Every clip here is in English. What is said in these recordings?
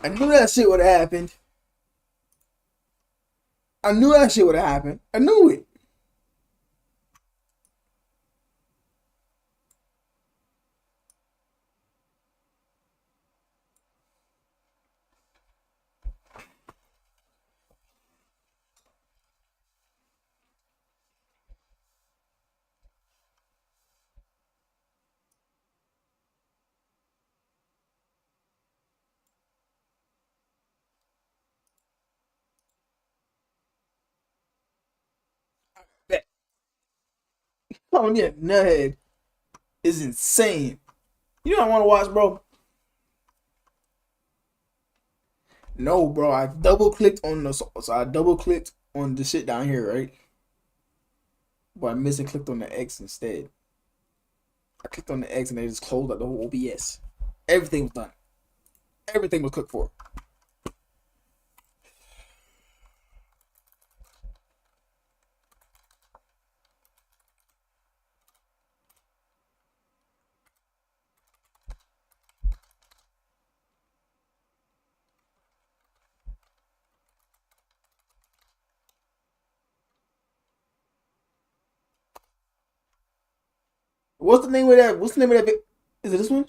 I knew that shit would have happened. I knew that shit would have happened. I knew it. That calling me a nuthead is insane. You know what I want to watch, bro? No, bro. I double clicked on the shit down here, right? But I missed and clicked on the X instead. I clicked on the X and they just closed out the whole OBS. Everything was done. Everything was cooked for. What's the name of that? What's the name of that? Is it this one?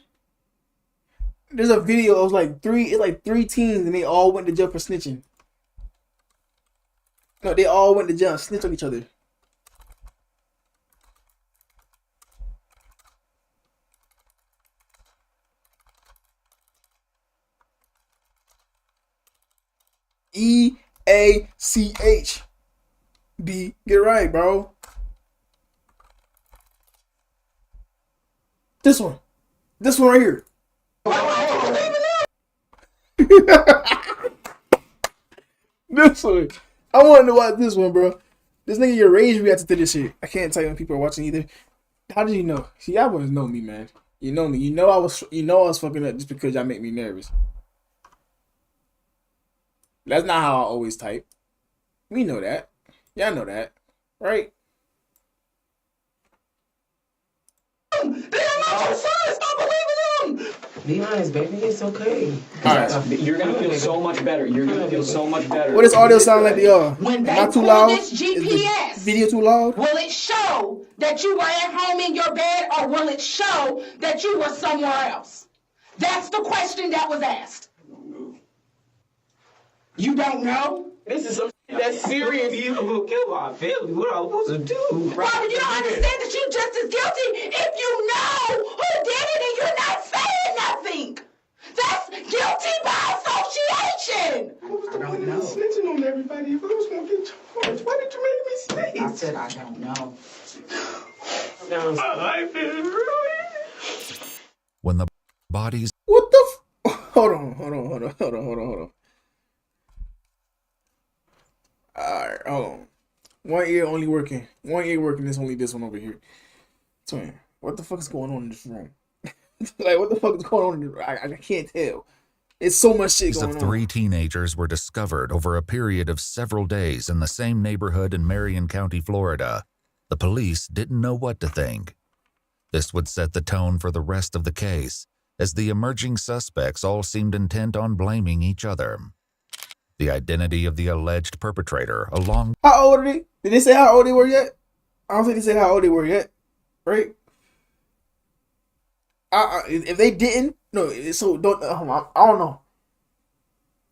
There's a video. It was like three. It's like three teens, and they all went to jail for snitching. No, they all went to jail and snitched on each other. EACH. B. Get right, bro. This one. This one right here. This one. I wanted to watch this one, bro. This nigga your rage reacted to this shit. I can't tell you when people are watching either. How did you know? See, y'all boys know me, man. You know me. You know I was fucking up just because y'all make me nervous. That's not how I always type. We know that. Y'all know that. Right? They are not your son. Stop believing them. Be honest, baby. It's okay. All right. You're gonna feel so much better. You're gonna feel so much better. What does audio sound like to y'all? When they Am I too pull loud? this Is the GPS, video too loud? will it show that you were at home in your bed, or will it show that you were somewhere else? That's the question that was asked. You don't know? This is some shit that's serious. You will kill my family. What am I supposed to do? Robert, you don't understand that you're just as guilty if you know who did it and you're not saying nothing. That's guilty by association. I don't know. Snitching on everybody. If I was going to get charged, why did you make me stay? I said I don't know. My life is ruined. When the bodies What the Hold on. Alright, hold on. One ear only working. One ear working is only this one over here. Twin, what the fuck is going on in this room? Like, what the fuck is going on in this room? I can't tell. It's so much shit going of on. 3 teenagers were discovered over a period of several days in the same neighborhood in Marion County, Florida. The police didn't know what to think. This would set the tone for the rest of the case, as the emerging suspects all seemed intent on blaming each other. The identity of the alleged perpetrator, along How old are they? Did they say how old they were yet? I don't think they said how old they were yet. Right? If they didn't, no, so don't, I don't know.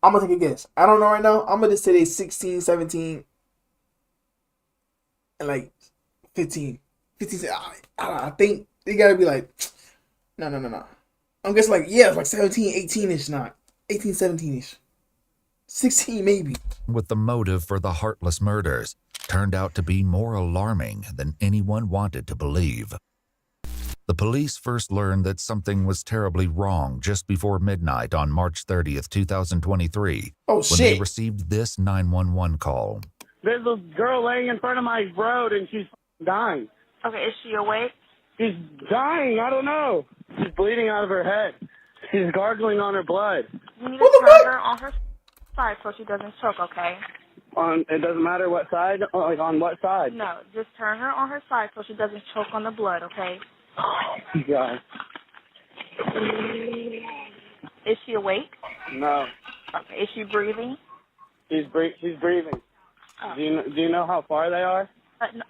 I'm gonna take a guess. I don't know right now. I'm gonna just say they 16, 17, and like 15. 15, I think they gotta be like, no. I'm guessing like, yeah, it's like 17, 18-ish, not 18, 17-ish. 16 maybe. with the motive for the heartless murders turned out to be more alarming than anyone wanted to believe. The police first learned that something was terribly wrong just before midnight on March 30th, 2023, Oh when they shit. received this 911 call. There's a girl laying in front of my road and she's dying. Okay, is she awake? She's dying. I don't know. She's bleeding out of her head. She's gargling on her blood. You need What to the turn fuck? her on her side so she doesn't choke, okay? It doesn't matter what side. Like on what side? No, just turn her on her side so she doesn't choke on the blood, okay? God. Is she awake? No. Okay, is she breathing? She's breathing. Oh. Do you know how far they are?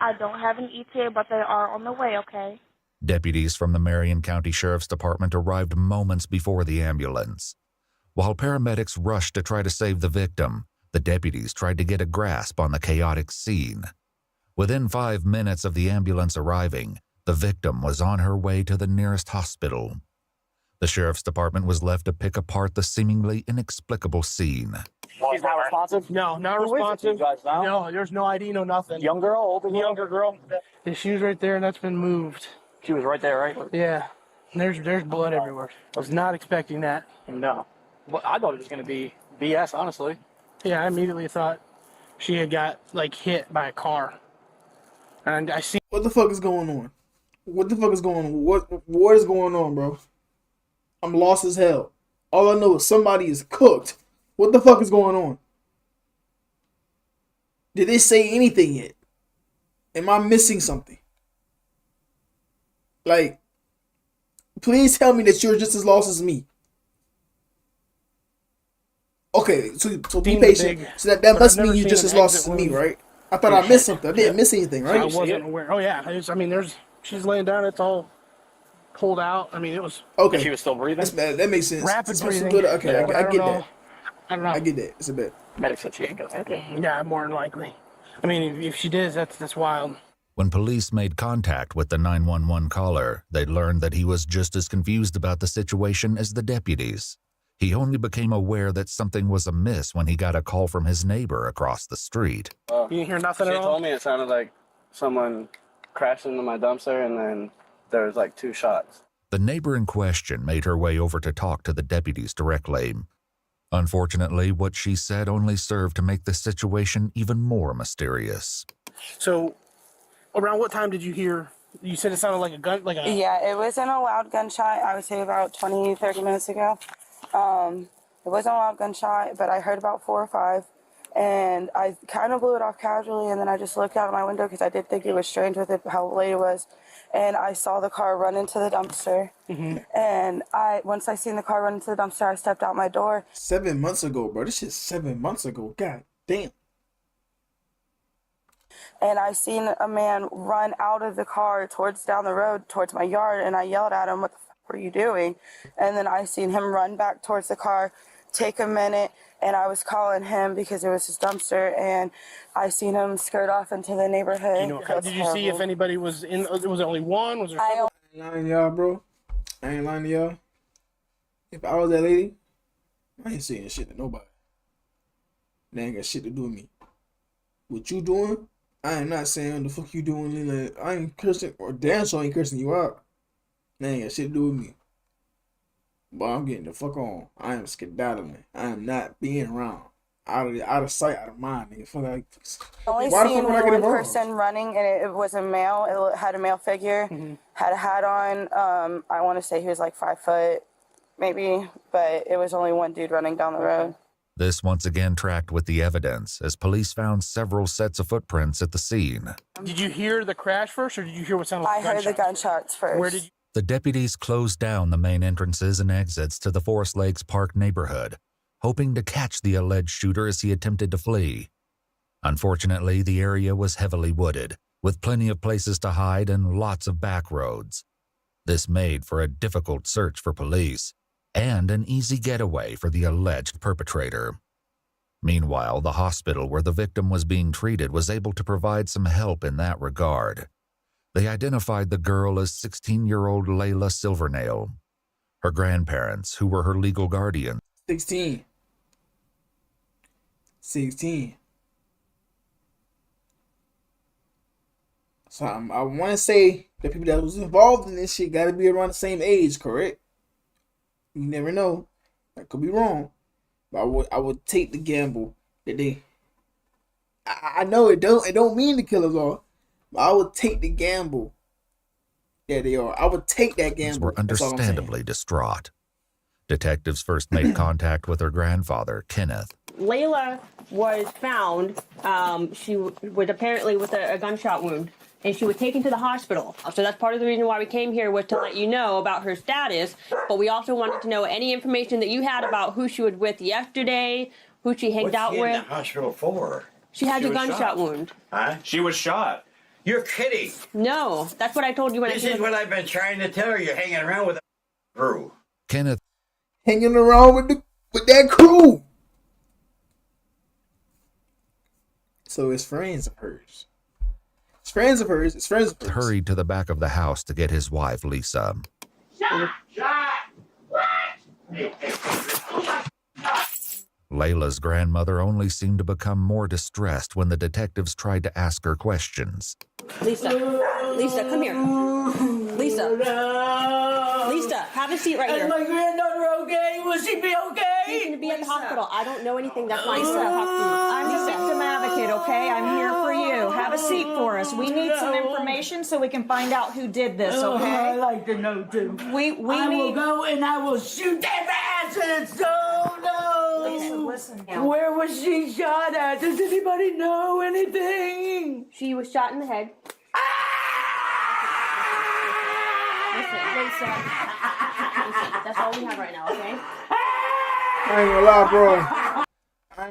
I don't have an ETA, but they are on the way, okay? Deputies from the Marion County Sheriff's Department arrived moments before the ambulance. While paramedics rushed to try to save the victim, the deputies tried to get a grasp on the chaotic scene. Within 5 minutes of the ambulance arriving, the victim was on her way to the nearest hospital. The Sheriff's Department was left to pick apart the seemingly inexplicable scene. She's not responsive? No, not responsive. No, there's no ID, no nothing. Young girl, older girl? Younger girl. Yeah, she was right there, and that's been moved. She was right there, right? Yeah. There's blood everywhere. I was not expecting that. No. Well, I thought it was going to be BS, honestly. Yeah, I immediately thought she had got, like, hit by a car. And I see... What the fuck is going on? What the fuck is going on? What is going on, bro? I'm lost as hell. All I know is somebody is cooked. What the fuck is going on? Did they say anything yet? Am I missing something? Like, please tell me that you're just as lost as me. Okay, so be patient. So that must mean you're just as lost as me, right? I thought I missed something. I didn't miss anything, right? I wasn't aware. Oh, yeah. She's laying down. It's all pulled out. I mean, it was... Okay. She was still breathing? That's bad. That makes sense. Rapid breathing. Okay, Yeah, I get that. I don't know. I get that. It's a bit. Medic said she ain't going to. Yeah, more than likely. I mean, if she did, that's wild. When police made contact with the 911 caller, they learned that he was just as confused about the situation as the deputies. He only became aware that something was amiss when he got a call from his neighbor across the street. You didn't hear nothing at all? She told me it sounded like someone crashed into my dumpster, and then there was like 2 shots. The neighbor in question made her way over to talk to the deputies directly. Unfortunately, what she said only served to make the situation even more mysterious. So, around what time did you hear? You said it sounded like a gun, like a... Yeah, it wasn't a loud gunshot. I would say about 20, 30 minutes ago. It wasn't a loud gunshot, but I heard about 4 or 5. And I kind of blew it off casually, and then I just looked out of my window because I did think it was strange with it, how late it was. And I saw the car run into the dumpster. Mm-hmm. And once I seen the car run into the dumpster, I stepped out my door. 7 months ago, bro. This shit's 7 months ago. God damn. And I seen a man run out of the car down the road towards my yard, and I yelled at him, "What the fuck were you doing?" And then I seen him run back towards the car, take a minute, and I was calling him because it was his dumpster, and I seen him skirt off into the neighborhood. Did you see if anybody was in? Was there only one? Was there? I ain't lying to y'all, bro. I ain't lying to y'all. If I was that lady, I ain't saying shit to nobody. They ain't got shit to do with me. What you doing? I am not saying what the fuck you doing, Lila. I ain't cursing, or damn sure ain't cursing you out. They ain't got shit to do with me. But I'm getting the fuck on. I am skedaddling. I am not being around. Out of sight, out of mind, nigga. Fuck like. Only seen one person running, and it was a male. It had a male figure, had a hat on. I want to say he was like 5 foot, maybe, but it was only one dude running down the road. This once again tracked with the evidence as police found several sets of footprints at the scene. Did you hear the crash first, or did you hear what sounded like gunshots? I heard the gunshots first. Where did you? The deputies closed down the main entrances and exits to the Forest Lakes Park neighborhood, hoping to catch the alleged shooter as he attempted to flee. Unfortunately, the area was heavily wooded, with plenty of places to hide and lots of back roads. This made for a difficult search for police, and an easy getaway for the alleged perpetrator. Meanwhile, the hospital where the victim was being treated was able to provide some help in that regard. They identified the girl as 16-year-old Layla Silvernail. Her grandparents, who were her legal guardians. 16. So I want to say the people that was involved in this shit got to be around the same age, correct? You never know. I could be wrong. But I would take the gamble that they... I know it don't mean the killers are, but I would take the gamble that they are. I would take that gamble. Were understandably distraught. Detectives first made contact with her grandfather, Kenneth. Layla was found. She was apparently with a gunshot wound and she was taken to the hospital. So that's part of the reason why we came here, was to let you know about her status. But we also wanted to know any information that you had about who she was with yesterday, who she hanged out What's she in with. the hospital for? She had a was gunshot shot. wound. Huh? She was shot. You're kidding. No, that's what I told you when This I is came. what I've been trying to tell her. You're hanging around with a crew. Kenneth Hanging around with that crew. So it's friends of hers. It's friends of hers. It's friends of hers. hurried to the back of the house to get his wife, Lisa. Layla's grandmother only seemed to become more distressed when the detectives tried to ask her questions. Lisa, come here. Lisa, have a seat right here. Is my granddaughter okay? Will she be okay? She's going to be at the hospital. I don't know anything. That's why I Lisa, said talk to you. I'm the victim advocate, okay? I'm here for you. Have a seat for us. We need some information so we can find out who did this, okay? I'd like to know too. We I will need... go and I will shoot their asses. Oh no! Listen. Where was she shot at? Does anybody know anything? She was shot in the head. Listen, that's all we have right now, okay? I ain't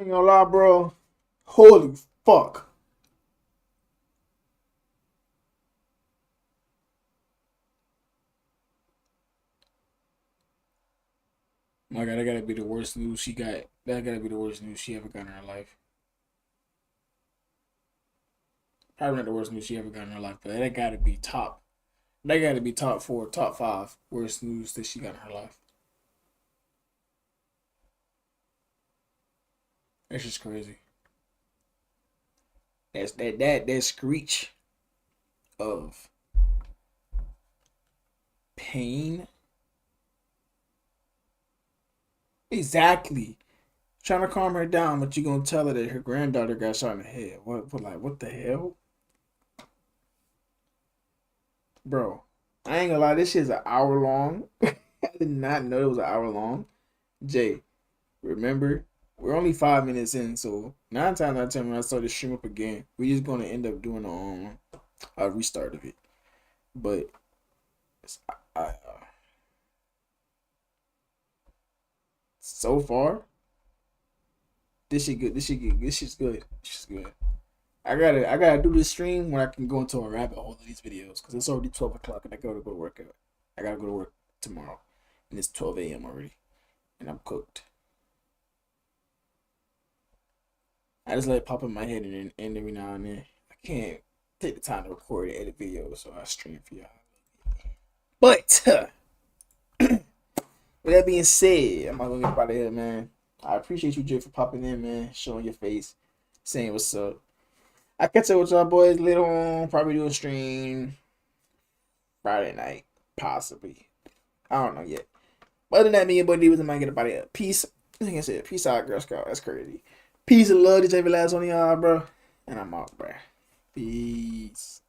gonna lie, bro. Holy fuck. My God, that gotta be the worst news she got. That gotta be the worst news she ever got in her life. Probably not the worst news she ever got in her life, but that gotta be top. That gotta be top 4, top 5 worst news that she got in her life. That's just crazy. That's that screech of pain. Exactly. Trying to calm her down, but you gonna tell her that her granddaughter got shot in the head. What the hell? Bro, I ain't gonna lie, this shit's an hour long. I did not know it was an hour long. Jay, remember, we're only 5 minutes in, so 9 times out of 10 when I start to stream up again, we're just gonna end up doing a restart of it. But so far, this shit good. This shit's good. I gotta do this stream when I can go into a rabbit hole of these videos, because it's already 12 o'clock and I gotta go to work. I gotta go to work tomorrow, and it's 12 a.m. already, and I'm cooked. I just let it pop in my head and then every now and then. I can't take the time to record and edit videos, so I stream for y'all. But with that being said, I'm not gonna get up out of here, man. I appreciate you, Jay, for popping in, man, showing your face, saying what's up. I catch up with y'all boys later on. Probably do a stream Friday night, possibly. I don't know yet. But other than that, me and Buddy was might get up out of here. Peace. Like I said, peace out, Girl Scout. That's crazy. Peace and love to every last one of y'all, bro. And I'm out, bro. Peace.